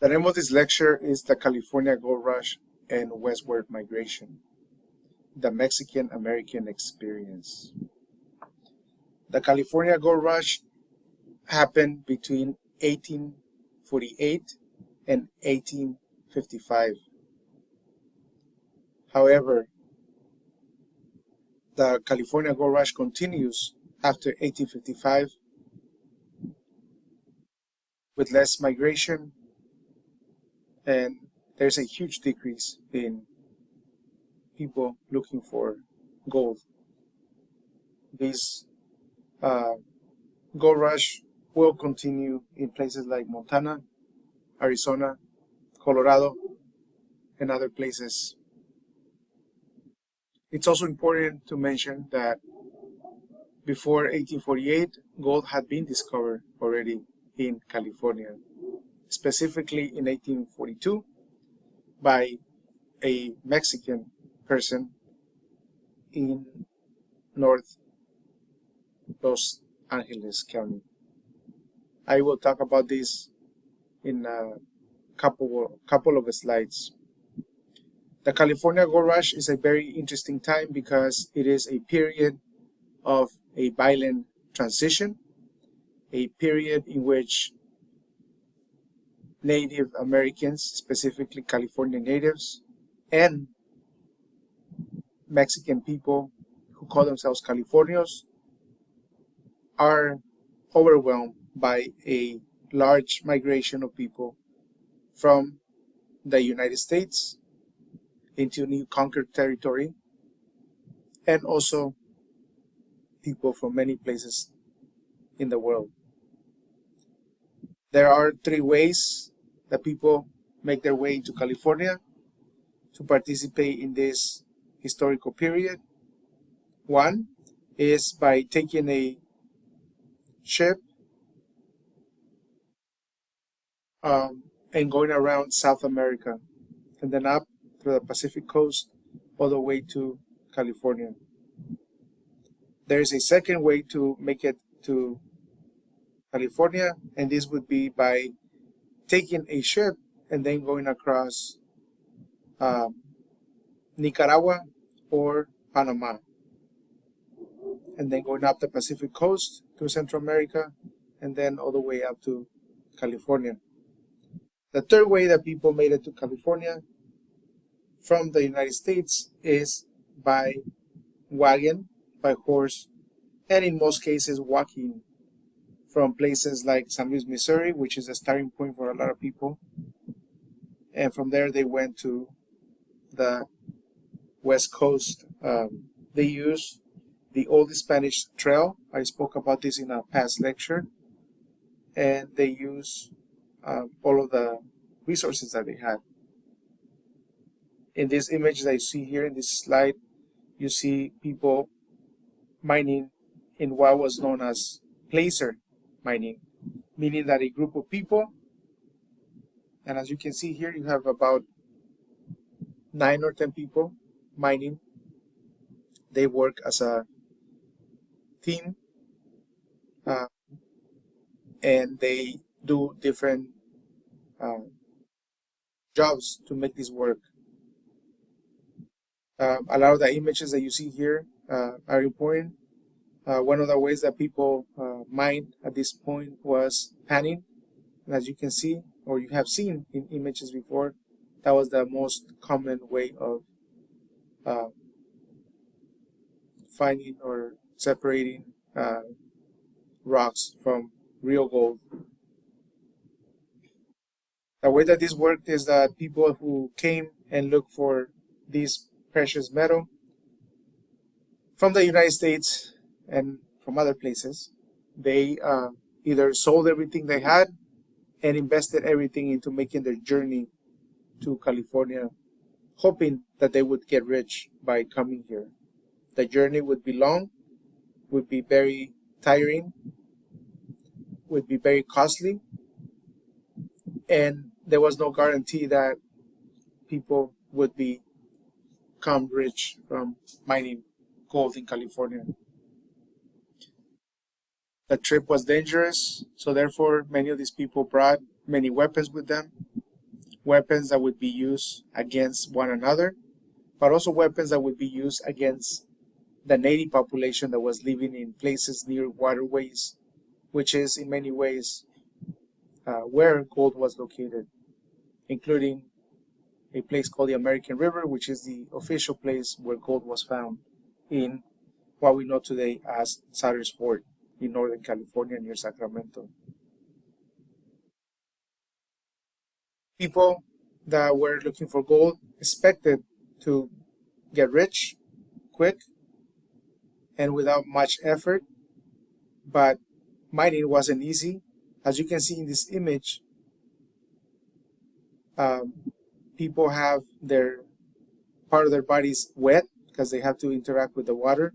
The name of this lecture is The California Gold Rush and Westward Migration, the Mexican-American Experience. The California Gold Rush happened between 1848 and 1855. However, the California Gold Rush continues after 1855 with less migration, and there's a huge decrease in people looking for gold. This gold rush will continue in places like Montana, Arizona, Colorado, and other places. It's also important to mention that before 1848, gold had been discovered already in California, specifically in 1842 by a Mexican person in North Los Angeles County. I will talk about this in a couple of slides. The California Gold Rush is a very interesting time because it is a period of a violent transition, a period in which Native Americans, specifically California natives, and Mexican people who call themselves Californios, are overwhelmed by a large migration of people from the United States into new conquered territory, and also people from many places in the world. There are three ways that people make their way into California to participate in this historical period. One is by taking a ship and going around South America and then up through the Pacific coast all the way to California. There is a second way to make it to California, and this would be by taking a ship and then going across Nicaragua or Panama, and then going up the Pacific coast to Central America, and then all the way up to California. The third way that people made it to California from the United States is by wagon, by horse, and in most cases walking from places like San Luis, Missouri, which is a starting point for a lot of people. And from there they went to the West Coast. They use the Old Spanish Trail. I spoke about this in a past lecture. And they use all of the resources that they had. In this image that you see here in this slide, you see people mining in what was known as placer mining, meaning that a group of people, and as you can see here, you have about 9 or 10 people mining. They work as a team, and they do different jobs to make this work. A lot of the images that you see here are important. One of the ways that people mined at this point was panning. And as you can see, or you have seen in images before, that was the most common way of finding or separating rocks from real gold. The way that this worked is that people who came and looked for this precious metal from the United States and from other places, they either sold everything they had and invested everything into making their journey to California, hoping that they would get rich by coming here. The journey would be long, would be very tiring, would be very costly, and there was no guarantee that people would become rich from mining gold in California. The trip was dangerous, so therefore many of these people brought many weapons with them. weapons that would be used against one another, but also weapons that would be used against the native population that was living in places near waterways, which is in many ways where gold was located, including a place called the American River, which is the official place where gold was found in what we know today as Sutter's Fort in Northern California near Sacramento. People that were looking for gold expected to get rich quick and without much effort, but mining wasn't easy. As you can see in this image, people have their part of their bodies wet because they have to interact with the water,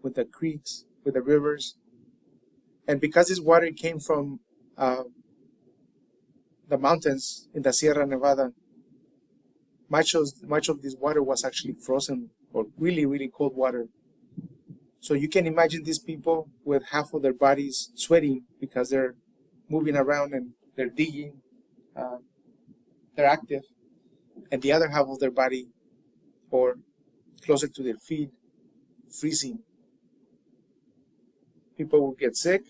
with the creeks, with the rivers. And because this water came from the mountains in the Sierra Nevada, much of this water was actually frozen or really, really cold water. So you can imagine these people with half of their bodies sweating because they're moving around and they're digging, they're active, and the other half of their body, or closer to their feet, freezing. People will get sick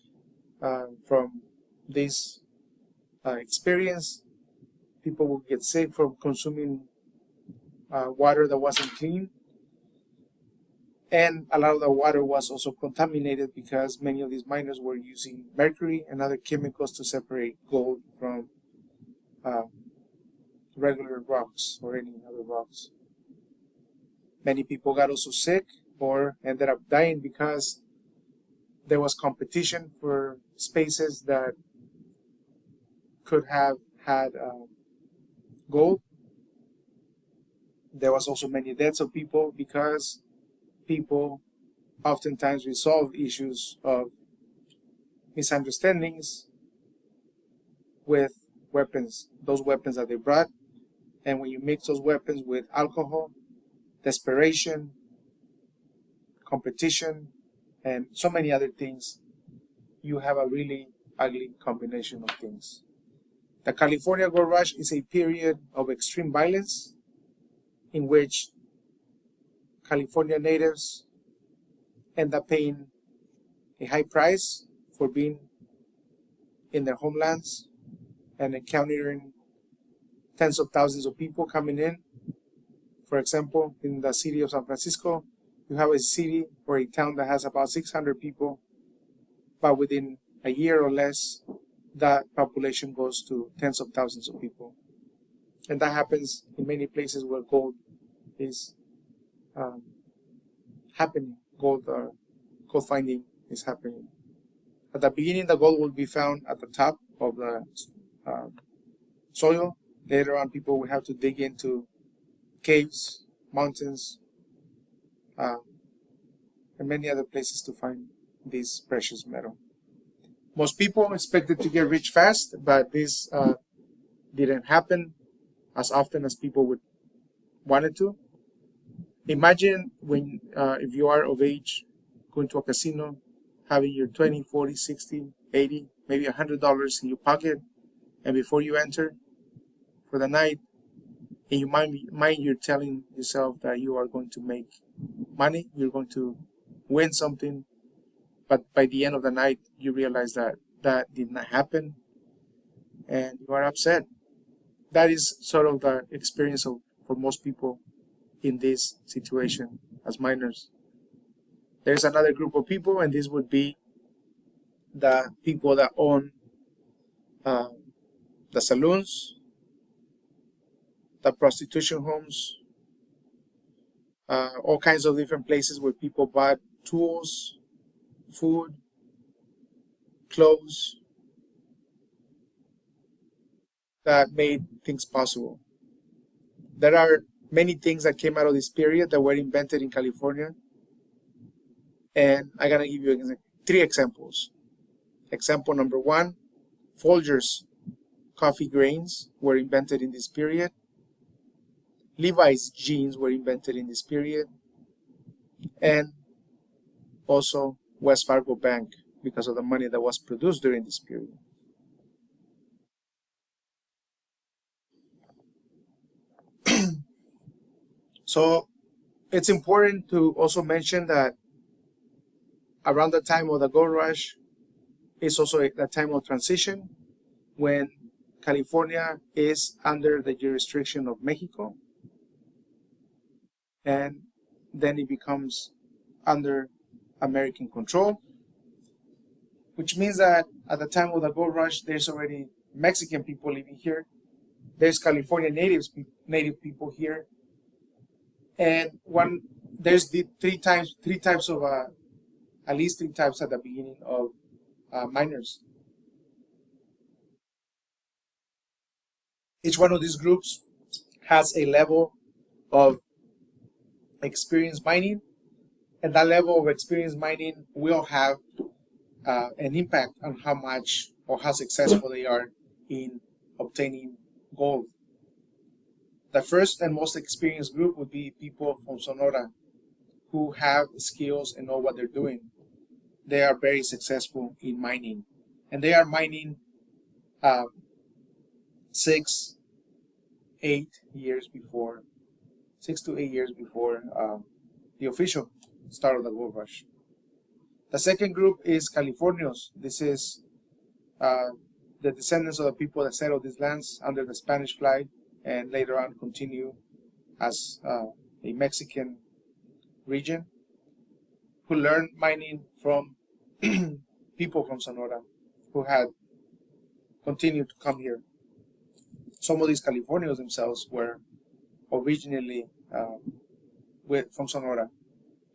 from this experience. People will get sick from consuming water that wasn't clean. And a lot of the water was also contaminated because many of these miners were using mercury and other chemicals to separate gold from regular rocks or any other rocks. Many people got also sick or ended up dying because there was competition for spaces that could have had gold. There was also many deaths of people because people oftentimes resolve issues of misunderstandings with weapons, those weapons that they brought. And when you mix those weapons with alcohol, desperation, competition, and so many other things, you have a really ugly combination of things. The California Gold Rush is a period of extreme violence in which California natives end up paying a high price for being in their homelands and encountering tens of thousands of people coming in. For example, in the city of San Francisco, you have a city or a town that has about 600 people, but within a year or less, that population goes to tens of thousands of people. And that happens in many places where gold is happening, gold finding is happening. At the beginning, the gold will be found at the top of the soil. Later on, people will have to dig into caves, mountains, and many other places to find this precious metal. Most people expected to get rich fast, but this didn't happen as often as people would wanted to. Imagine when, if you are of age, going to a casino, having your 20, 40, 60, 80, maybe $100 in your pocket, and before you enter for the night, in your mind you're telling yourself that you are going to make money, you're going to win something, but by the end of the night, you realize that that did not happen, and you are upset. That is sort of the experience for most people in this situation as miners. There's another group of people, and this would be the people that own the saloons, the prostitution homes, all kinds of different places where people bought tools, food, clothes that made things possible. There are many things that came out of this period that were invented in California, and I'm gonna give you 3 examples. Example number 1, Folgers coffee grains were invented in this period. Levi's jeans were invented in this period, and also Wells Fargo Bank, because of the money that was produced during this period. So it's important to also mention that around the time of the gold rush is also a time of transition when California is under the jurisdiction of Mexico, and then it becomes under American control, which means that at the time of the gold rush, there's already Mexican people living here. There's California native people here, and there's the three types of at least three types at the beginning of miners. Each one of these groups has a level of experience mining, and that level of experience mining will have an impact on how much or how successful they are in obtaining gold. The first and most experienced group would be people from Sonora who have skills and know what they're doing. They are very successful in mining, and they are mining 6 to 8 years before the official start of the gold rush. The second group is Californios. This is the descendants of the people that settled these lands under the Spanish flag and later on continue as a Mexican region, who learned mining from people from Sonora who had continued to come here. Some of these Californios themselves were originally from Sonora,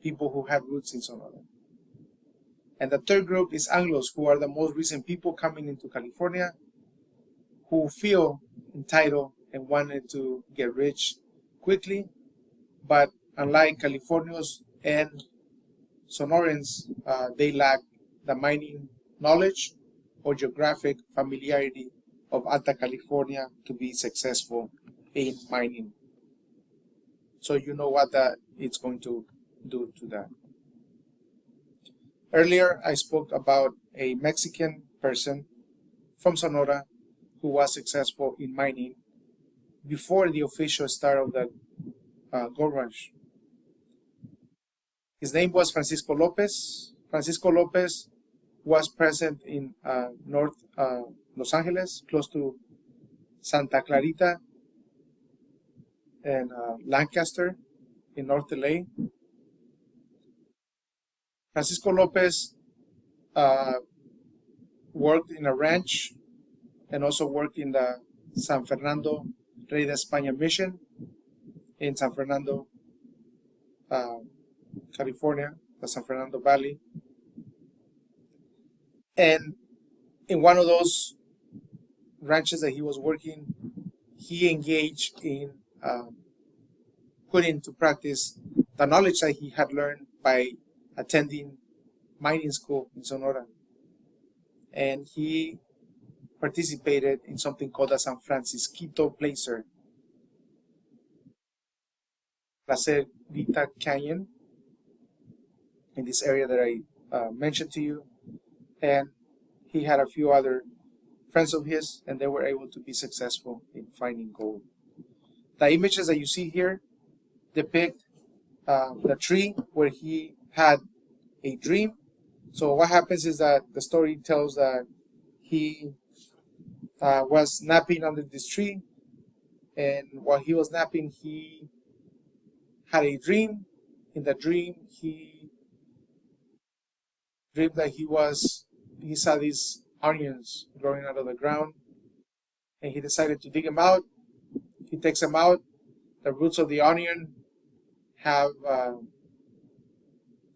people who have roots in Sonora. And the third group is Anglos, who are the most recent people coming into California, who feel entitled and wanted to get rich quickly, but unlike Californios and Sonorans, they lack the mining knowledge or geographic familiarity of Alta California to be successful in mining. So you know what it's going to do to that. Earlier, I spoke about a Mexican person from Sonora who was successful in mining before the official start of the gold rush. His name was Francisco Lopez. Francisco Lopez was present in North Los Angeles, close to Santa Clarita and Lancaster in North LA. Francisco Lopez worked in a ranch and also worked in the San Fernando Rey de España mission in San Fernando, California, the San Fernando Valley. And in one of those ranches that he was working, he engaged in putting into practice the knowledge that he had learned by attending mining school in Sonora. And he participated in something called the San Francisquito Placer, Placerita Canyon, in this area that I mentioned to you. And he had a few other friends of his, and they were able to be successful in finding gold. The images that you see here depict the tree where he had a dream. So what happens is that the story tells that he was napping under this tree, and while he was napping, he had a dream. In the dream, he dreamed that he saw these onions growing out of the ground, and he decided to dig them out. He takes them out. The roots of the onion have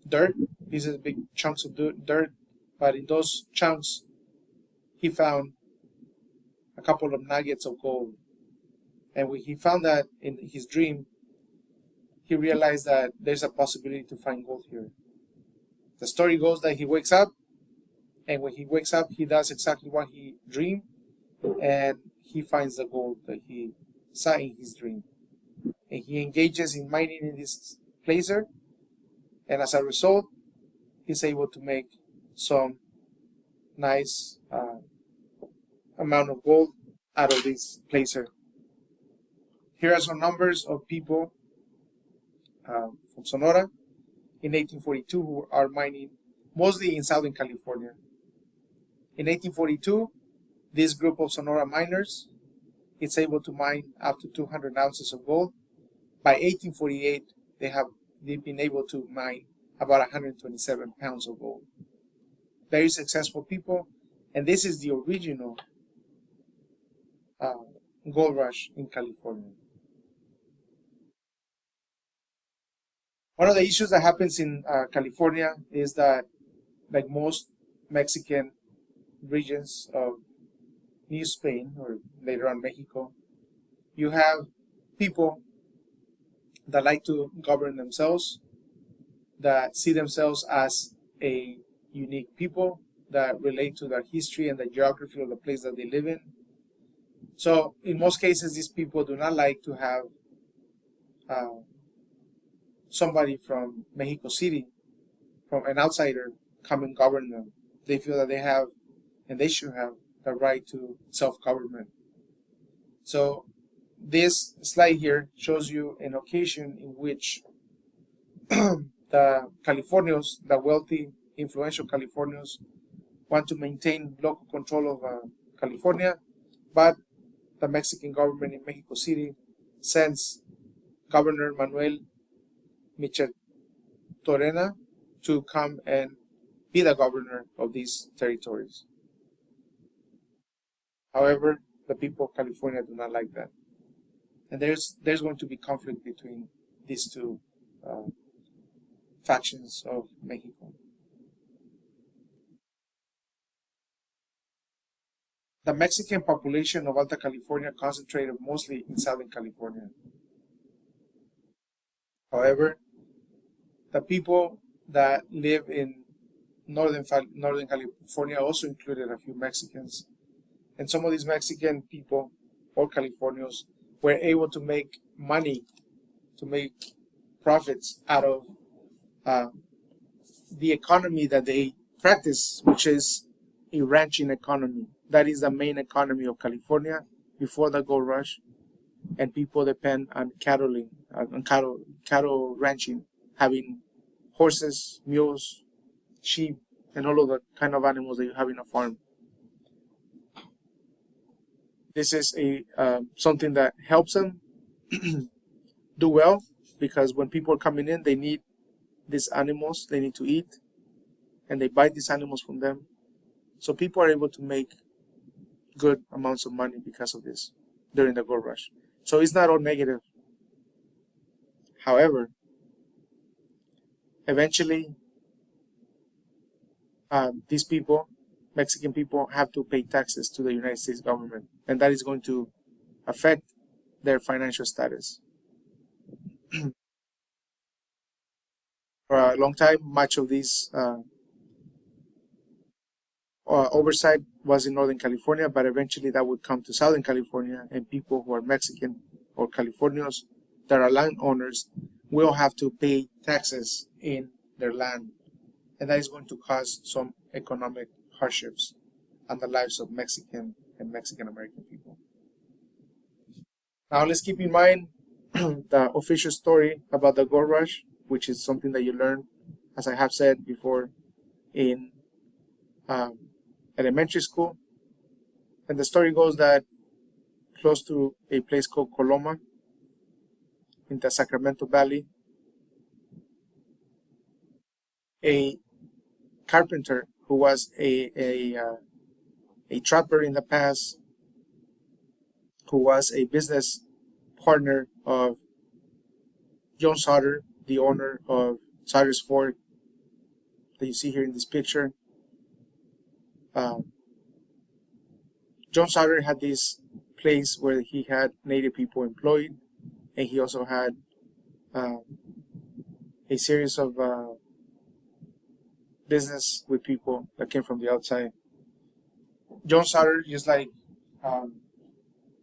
dirt. These are big chunks of dirt, but in those chunks, he found a couple of nuggets of gold. And when he found that in his dream, he realized that there's a possibility to find gold here. The story goes that he wakes up, and when he wakes up, he does exactly what he dreamed, and he finds the gold that he saw in his dream. And he engages in mining in this placer, and as a result, he's able to make some nice amount of gold out of this placer. Here are some numbers of people from Sonora in 1842 who are mining mostly in Southern California. In 1842, this group of Sonora miners is able to mine up to 200 ounces of gold. By 1848, they've been able to mine about 127 pounds of gold. Very successful people, and this is the original gold rush in California. One of the issues that happens in California is that, like most Mexican regions of New Spain, or later on Mexico, you have people that like to govern themselves, that see themselves as a unique people, that relate to their history and the geography of the place that they live in. So in most cases, these people do not like to have somebody from Mexico City, from an outsider, come and govern them. They feel that they have, and they should have, the right to self-government. So this slide here shows you an occasion in which the Californios, the wealthy, influential Californios, want to maintain local control of California, but the Mexican government in Mexico City sends Governor Manuel Micheltorena to come and be the governor of these territories. However, the people of California do not like that. And there's going to be conflict between these two factions of Mexico. The Mexican population of Alta California concentrated mostly in Southern California. However, the people that live in Northern California also included a few Mexicans. And some of these Mexican people, or Californios, were able to make money, to make profits out of the economy that they practice, which is a ranching economy. That is the main economy of California before the gold rush, and people depend on cattle ranching, having horses, mules, sheep, and all of the kind of animals that you have in a farm. This is something that helps them do well, because when people are coming in, they need these animals, they need to eat, and they buy these animals from them. So people are able to make good amounts of money because of this during the gold rush. So it's not all negative. However, eventually, these people, Mexican people, have to pay taxes to the United States government, and that is going to affect their financial status. For a long time, much of this oversight was in Northern California, but eventually that would come to Southern California, and people who are Mexican or Californios that are landowners will have to pay taxes in their land, and that is going to cause some economic hardships on the lives of Mexican and Mexican American people. Now let's keep in mind the official story about the gold rush, which is something that you learn, as I have said before, in elementary school. And the story goes that close to a place called Coloma in the Sacramento Valley, a carpenter who was a trapper in the past, who was a business partner of John Sutter, the owner of Sutter's Fort that you see here in this picture. John Sutter had this place where he had Native people employed, and he also had a series of business with people that came from the outside. John Sutter, just like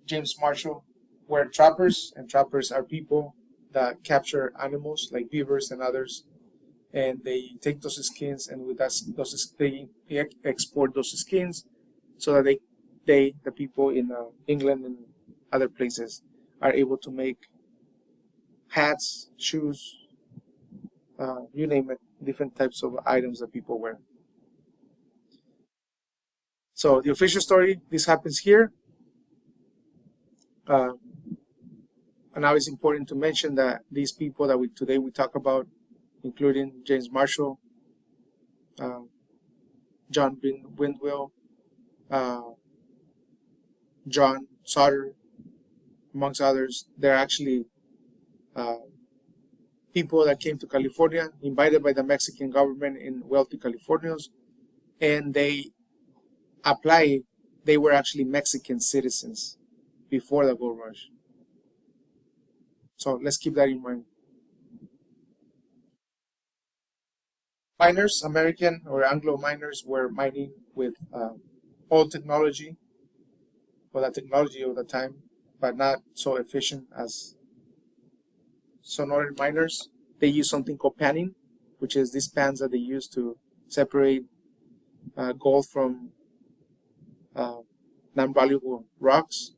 James Marshall, were trappers, and trappers are people that capture animals like beavers and others, and they take those skins, and with that, they export those skins so that the people in England and other places are able to make hats, shoes, you name it, different types of items that people wear. So the official story, this happens here. And now it's important to mention that these people that today we talk about, including James Marshall, John Windwell, John Sutter, amongst others, they're actually people that came to California, invited by the Mexican government in wealthy Californians, and they applied. They were actually Mexican citizens before the gold rush. So let's keep that in mind. Miners, American or Anglo miners, were mining with old technology, or the technology of the time, but not so efficient as Sonoran miners. They use something called panning, which is these pans that they use to separate gold from non-valuable rocks.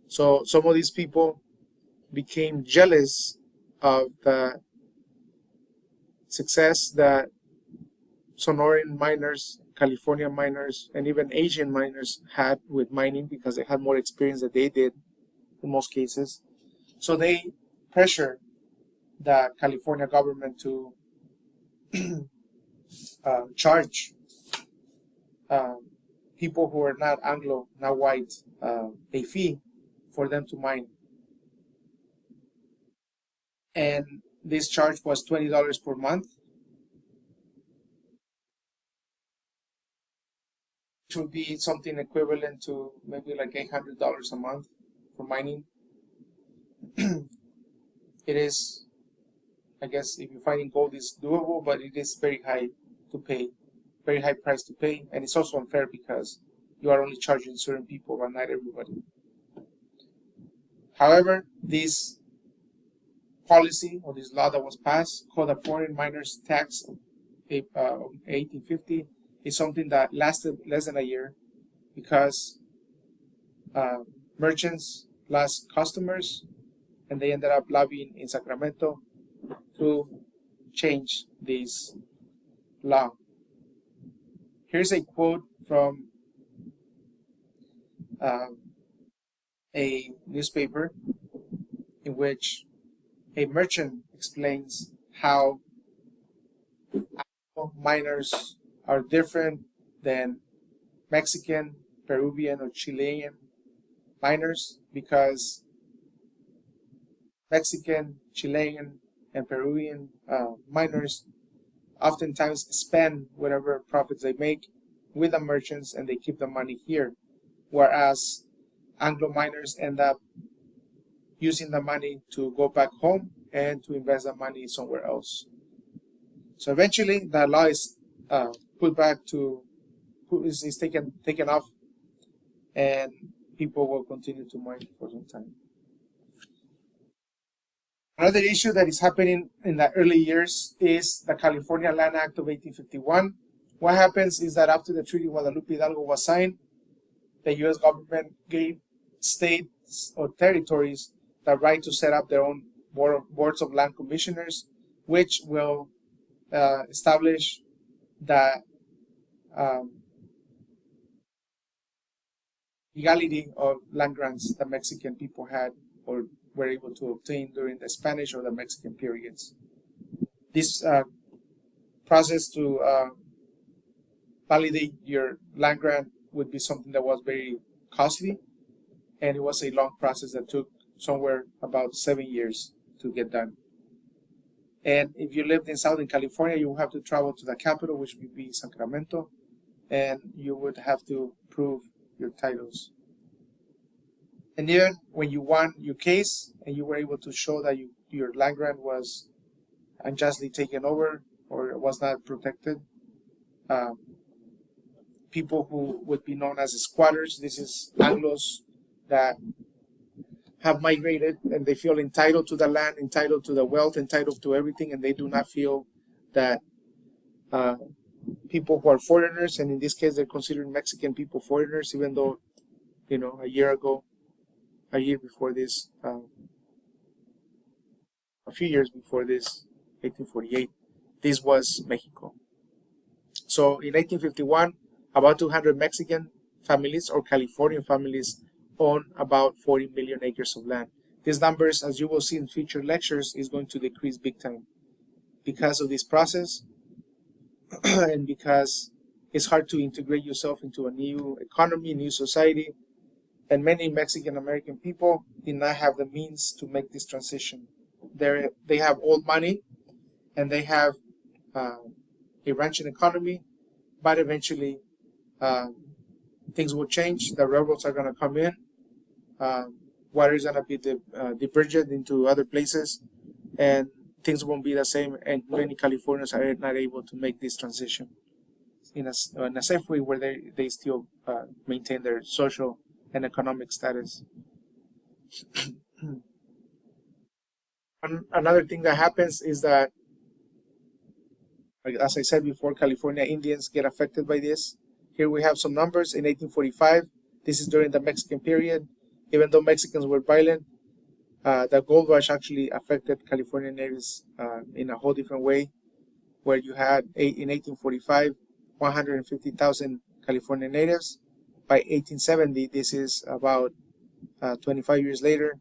So some of these people became jealous of the success that Sonoran miners, California miners, and even Asian miners had with mining, because they had more experience than they did in most cases. So they pressured the California government to charge people who are not Anglo, not white, a fee for them to mine. And this charge was $20 per month, which would be something equivalent to maybe like $800 a month for mining. It is, I guess, if you're finding gold is doable, but it is very high to pay, very high price to pay, and it's also unfair because you are only charging certain people, but not everybody. However, this policy or this law that was passed, called the Foreign Miners Tax of 1850, is something that lasted less than a year, because merchants lost customers, and they ended up lobbying in Sacramento to change this law. Here's a quote from a newspaper in which a merchant explains how miners are different than Mexican, Peruvian, or Chilean miners, because Mexican, Chilean, and Peruvian miners oftentimes spend whatever profits they make with the merchants, and they keep the money here, whereas Anglo miners end up using the money to go back home and to invest the money somewhere else. So eventually the law is is taken off, and people will continue to mine for some time. Another issue that is happening in the early years is the California Land Act of 1851. What happens is that after the Treaty of Guadalupe Hidalgo was signed, the U.S. government gave states or territories the right to set up their own boards of land commissioners, which will establish the legality of land grants that Mexican people had or were able to obtain during the Spanish or the Mexican periods. This process to validate your land grant would be something that was very costly, and it was a long process that took somewhere about 7 years to get done. And if you lived in Southern California, you would have to travel to the capital, which would be Sacramento, and you would have to prove your titles. And even when you won your case and you were able to show that your land grant was unjustly taken over or was not protected, people who would be known as squatters, this is Anglos that have migrated and they feel entitled to the land, entitled to the wealth, entitled to everything, and they do not feel that people who are foreigners, and in this case they're considering Mexican people foreigners, even though, you know, a year before this, a few years before this, 1848, this was Mexico. So in 1851, about 200 Mexican families or Californian families own about 40 million acres of land. These numbers, as you will see in future lectures, is going to decrease big time because of this process and because it's hard to integrate yourself into a new economy, new society, and many Mexican American people did not have the means to make this transition. They have old money and they have a ranching economy, but eventually things will change. The railroads are going to come in. Water is going to be diverted into other places, and things won't be the same. And many Californians are not able to make this transition in a safe way where they still maintain their social and economic status. Another thing that happens is that, as I said before, California Indians get affected by this. Here we have some numbers. In 1845, this is during the Mexican period. Even though Mexicans were violent, the gold rush actually affected California natives in a whole different way, where you had, in 1845, 150,000 California natives. By 1870, this is about 25 years later,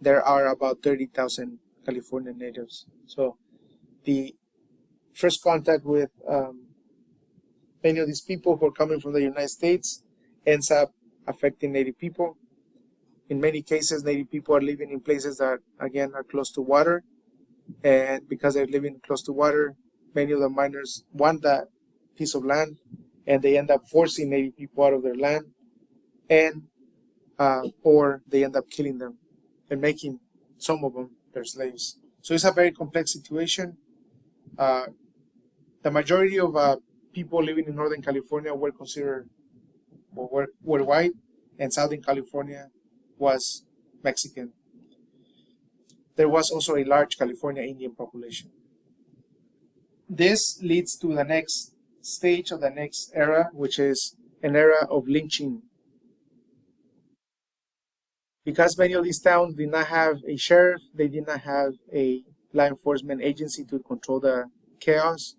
there are about 30,000 California natives. So the first contact with many of these people who are coming from the United States ends up affecting Native people. In many cases, Native people are living in places that, again, are close to water. And because they're living close to water, many of the miners want that piece of land, and they end up forcing Native people out of their land, and or they end up killing them and making some of them their slaves. So it's a very complex situation. The majority of people living in Northern California were considered were white, and Southern California was Mexican. There was also a large California Indian population. This leads to the next stage of the next era, which is an era of lynching. Because many of these towns did not have a sheriff, they did not have a law enforcement agency to control the chaos.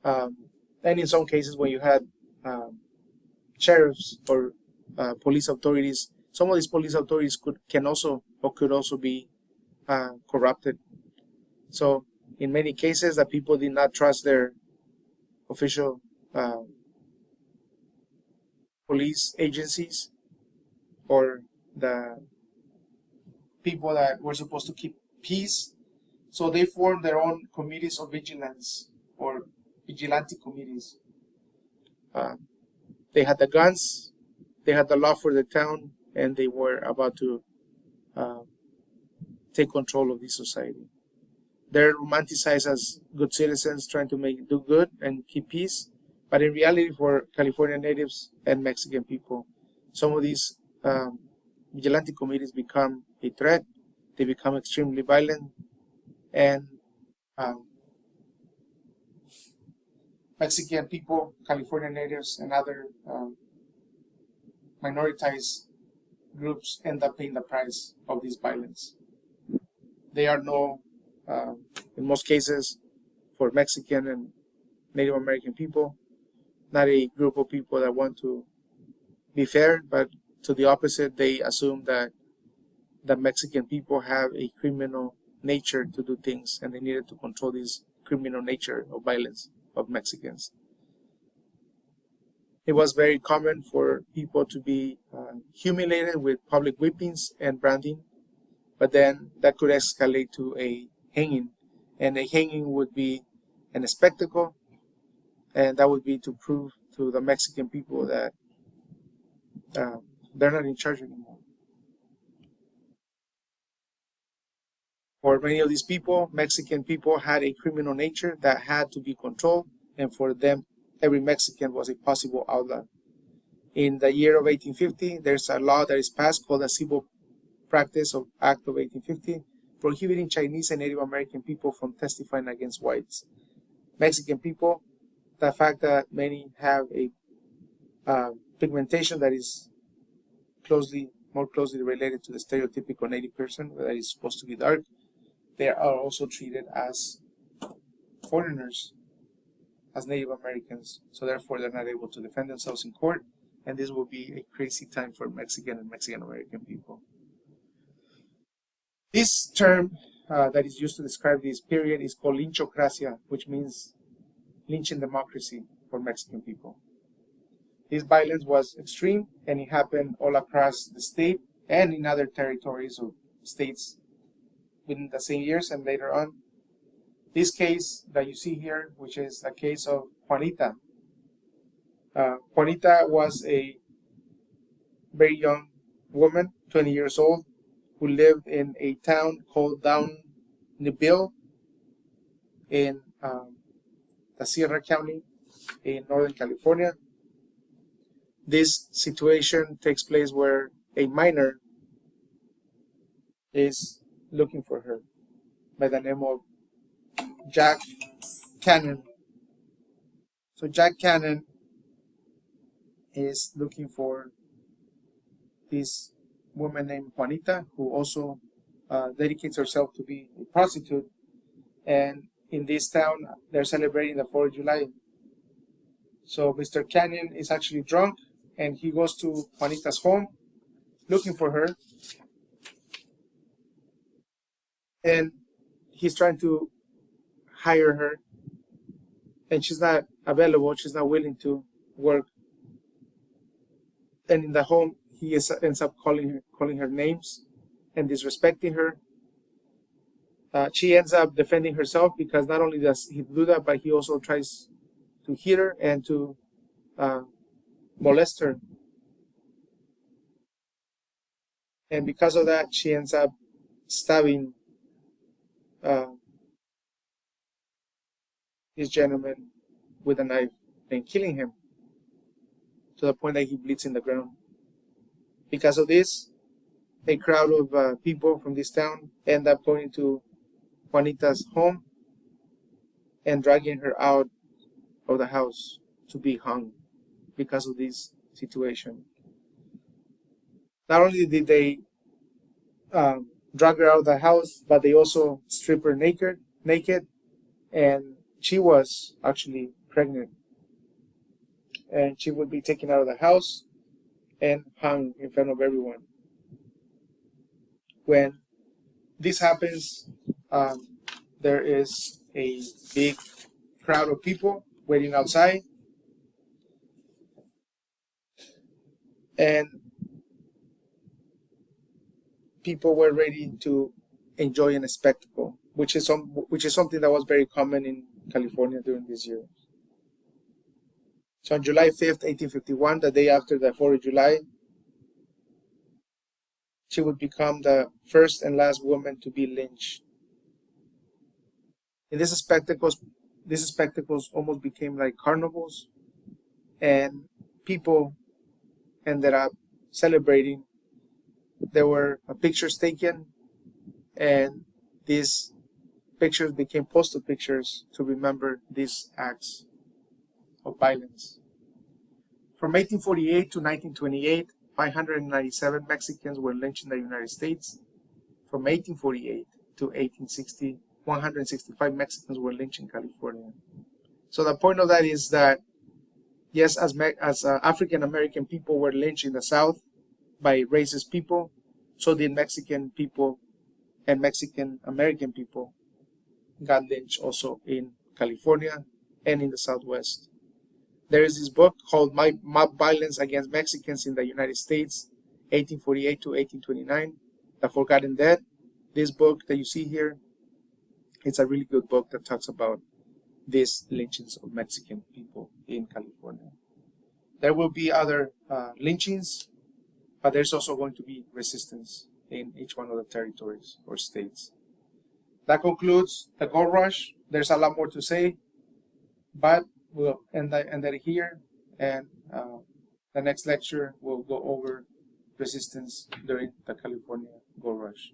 And in some cases, when you had sheriffs or police authorities, some of these police authorities could also be corrupted. So in many cases, the people did not trust their official police agencies or the people that were supposed to keep peace. So they formed their own committees of vigilance or vigilante committees. They had the guns, they had the law for the town, and they were about to take control of the society. They're romanticized as good citizens trying to do good and keep peace, but in reality, for California natives and Mexican people, some of these vigilante committees become a threat. They become extremely violent, and Mexican people, California natives, and other minoritized groups end up paying the price of this violence. They are in most cases, for Mexican and Native American people, not a group of people that want to be fair, but to the opposite, they assume that the Mexican people have a criminal nature to do things, and they needed to control this criminal nature of violence of Mexicans. It was very common for people to be humiliated with public whippings and branding, but then that could escalate to a hanging, and a hanging would be a spectacle, and that would be to prove to the Mexican people that they're not in charge anymore. For many of these people, Mexican people had a criminal nature that had to be controlled, and for them, every Mexican was a possible outlaw. In the year of 1850, there's a law that is passed called the Civil Practice Act of 1850, prohibiting Chinese and Native American people from testifying against whites. Mexican people, the fact that many have a pigmentation that is more closely related to the stereotypical Native person that is supposed to be dark, they are also treated as foreigners as Native Americans, so therefore they're not able to defend themselves in court, and this will be a crazy time for Mexican and Mexican American people. This term that is used to describe this period is called lynchocracia, which means lynching democracy for Mexican people. This violence was extreme, and it happened all across the state and in other territories or states within the same years and later on. This case that you see here, which is the case of Juanita. Juanita was a very young woman, 20 years old, who lived in a town called Down Nibil in the Sierra County in Northern California. This situation takes place where a minor is looking for her by the name of Jack Cannon. So Jack Cannon is looking for this woman named Juanita, who also dedicates herself to be a prostitute. And in this town, they're celebrating the 4th of July. So Mr. Cannon is actually drunk, and he goes to Juanita's home looking for her. And he's trying to hire her, and she's not available, she's not willing to work. And in the home, he ends up calling her names and disrespecting her. She ends up defending herself, because not only does he do that, but he also tries to hit her and to molest her. And because of that, she ends up stabbing this gentleman with a knife and killing him to the point that he bleeds in the ground. Because of this, a crowd of people from this town end up going to Juanita's home and dragging her out of the house to be hung because of this situation. Not only did they drag her out of the house, but they also strip her naked, and she was actually pregnant. And she would be taken out of the house and hung in front of everyone. When this happens, there is a big crowd of people waiting outside, and people were ready to enjoy a spectacle, which is something that was very common in California during this year. So on July 5th, 1851, the day after the 4th of July, she would become the first and last woman to be lynched. And these spectacles almost became like carnivals, and people ended up celebrating. There were pictures taken, and these pictures became postal pictures to remember these acts of violence. From 1848 to 1928, 597 Mexicans were lynched in the United States. From 1848 to 1860, 165 Mexicans were lynched in California. So the point of that is that, yes, as African American people were lynched in the South by racist people, so did Mexican people and Mexican American people got lynched also in California and in the Southwest. There is this book called Mob Violence Against Mexicans in the United States, 1848 to 1829, The Forgotten Dead. This book that you see here, it's a really good book that talks about these lynchings of Mexican people in California. There will be other lynchings, but there's also going to be resistance in each one of the territories or states. That concludes the gold rush. There's a lot more to say, but we'll end it here, and the next lecture will go over resistance during the California gold rush.